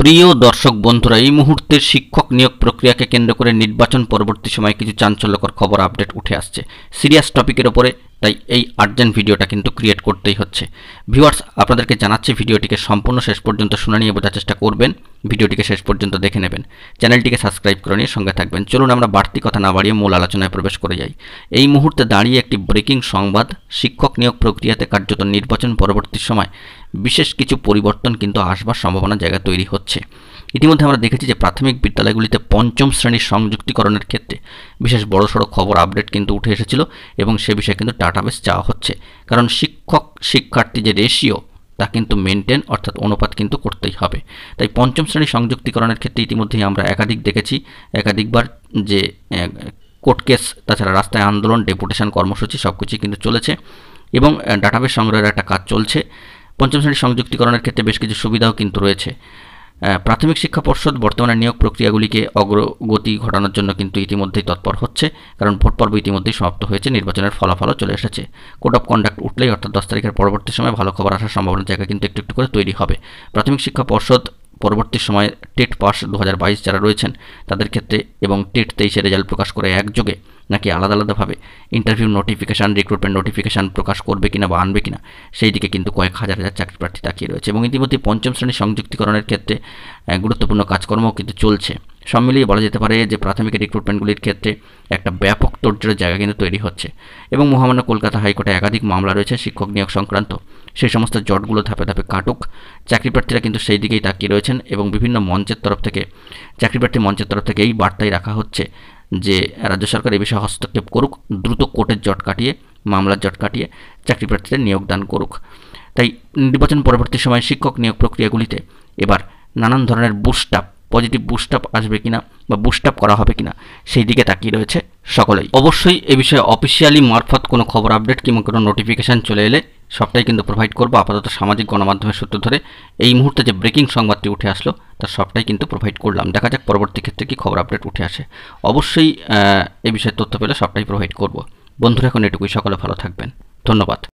প্রিয় দর্শক বন্ধুরা, এই মুহূর্তে শিক্ষক নিয়োগ প্রক্রিয়াকে কেন্দ্র করে নির্বাচন পরবর্তী সময়ে কিছু চাঞ্চল্যকর খবর আপডেট উঠে আসছে সিরিয়াস টপিকের ওপরে। তাই এই আর্জেন্ট ভিডিওটা কিন্তু ক্রিয়েট করতেই হচ্ছে। ভিউয়ার্স, আপনাদেরকে জানাচ্ছি ভিডিওটিকে সম্পূর্ণ শেষ পর্যন্ত শুনে নিয়ে বোঝার চেষ্টা করবেন, ভিডিওটিকে শেষ পর্যন্ত দেখে নেবেন, চ্যানেলটিকে সাবস্ক্রাইব করে নিয়ে সঙ্গে থাকবেন। চলুন আমরা বাড়তি কথা না বাড়িয়ে মূল আলোচনায় প্রবেশ করে যাই। এই মুহূর্তে দাঁড়িয়ে একটি ব্রেকিং সংবাদ, শিক্ষক নিয়োগ প্রক্রিয়াতে কার্যত নির্বাচন পরবর্তী সময় বিশেষ কিছু পরিবর্তন কিন্তু আসবার সম্ভাবনা জায়গা তৈরি হচ্ছে। ইতিমধ্যে আমরা দেখেছি যে প্রাথমিক বিদ্যালয়গুলিতে পঞ্চম শ্রেণীর সংযুক্তিকরণের ক্ষেত্রে বিশেষ বড়সড় খবর আপডেট কিন্তু উঠে এসেছিল এবং সে বিষয়ে কিন্তু ডাটাবেস চাওয়া হচ্ছে। কারণ শিক্ষক শিক্ষার্থী যে রেশিও তা কিন্তু মেনটেন অর্থাৎ অনুপাত কিন্তু করতেই হবে। তাই পঞ্চম শ্রেণীর সংযুক্তিকরণের ক্ষেত্রে ইতিমধ্যেই আমরা একাধিকবার যে কোর্ট কেস, তাছাড়া রাস্তায় আন্দোলন, ডেপুটেশন কর্মসূচি সবকিছুই কিন্তু চলেছে এবং ডাটাবেস সংগ্রহের একটা কাজ চলছে। পঞ্চম শ্রেণীর সংযুক্তিকরণের ক্ষেত্রে বেশ কিছু সুবিধাও কিন্তু রয়েছে। প্রাথমিক শিক্ষা পর্ষদ বর্তমানে নিয়োগ প্রক্রিয়াগুলিকে অগ্রগতি ঘটানোর জন্য কিন্তু ইতিমধ্যেই তৎপর হচ্ছে, কারণ ভোট পর্ব ইতিমধ্যেই সমাপ্ত হয়েছে, নির্বাচনের ফলাফলও চলে এসেছে। কোড অফ কন্ডাক্ট উঠলেই অর্থাৎ 10 তারিখের পরবর্তী সময় ভালো খবর আসার সম্ভাবনার জায়গা কিন্তু একটু একটু করে তৈরি হবে। প্রাথমিক শিক্ষা পর্ষদ পরবর্তী সময়ে টেট পাস 2022 যারা রয়েছেন তাদের ক্ষেত্রে এবং টেট 23 রেজাল্ট প্রকাশ করে একযোগে নাকি আলাদা আলাদাভাবে ইন্টারভিউ নোটিফিকেশান, রিক্রুটমেন্ট নোটিফিকেশান প্রকাশ করবে কিনা বা আনবে কিনা, সেই দিকে কিন্তু কয়েক হাজার চাকরি প্রার্থী তাকিয়ে রয়েছে। এবং ইতিমধ্যে পঞ্চম শ্রেণীর সংযুক্তিকরণের ক্ষেত্রে গুরুত্বপূর্ণ কাজকর্মও কিন্তু চলছে। সব মিলিয়ে বলা যেতে পারে যে প্রাথমিক রিক্রুটমেন্টগুলির ক্ষেত্রে একটা ব্যাপক তোড়জোড়ের জায়গা কিন্তু তৈরি হচ্ছে এবং মহামান্য কলকাতা হাইকোর্টে একাধিক মামলা রয়েছে শিক্ষক নিয়োগ সংক্রান্ত। সেই সমস্ত জটগুলো ধাপে ধাপে কাটুক, চাকরি প্রার্থীরা কিন্তু সেই দিকেই তাকিয়ে রয়েছেন এবং বিভিন্ন মঞ্চের তরফ থেকে, চাকরি প্রার্থী মঞ্চের তরফ থেকে এই বার্তাই রাখা হচ্ছে যে রাজ্য সরকার এই বিষয়ে হস্তক্ষেপ করুক, দ্রুত কোর্টের জট কাটিয়ে, মামলার জট কাটিয়ে চাকরি প্রার্থীদের নিয়োগদান করুক। তাই নির্বাচন পরবর্তী সময়ে শিক্ষক নিয়োগ প্রক্রিয়াগুলিতে এবার নানান ধরনের পজিটিভ বুস্ট আপ আসবে কিনা বা বুস্ট আপ করা হবে কিনা সেই দিকে তাকিয়ে রয়েছে সকলেই। অবশ্যই এ বিষয়ে অফিসিয়ালি মারফত কোনো খবর আপডেট কিংবা কোনো নোটিফিকেশান চলে এলে সবটাই কিন্তু প্রোভাইড করবো। আপাতত সামাজিক গণমাধ্যমের সূত্র ধরে এই মুহূর্তে যে ব্রেকিং সংবাদটি উঠে আসলো তার সবটাই কিন্তু প্রোভাইড করলাম। দেখা যাক পরবর্তী ক্ষেত্রে কি খবর আপডেট উঠে আসে। অবশ্যই এ বিষয়ে তথ্য পেলে সবটাই প্রোভাইড করব। বন্ধুরা, এখন এটুকুই, সকলে ভালো থাকবেন, ধন্যবাদ।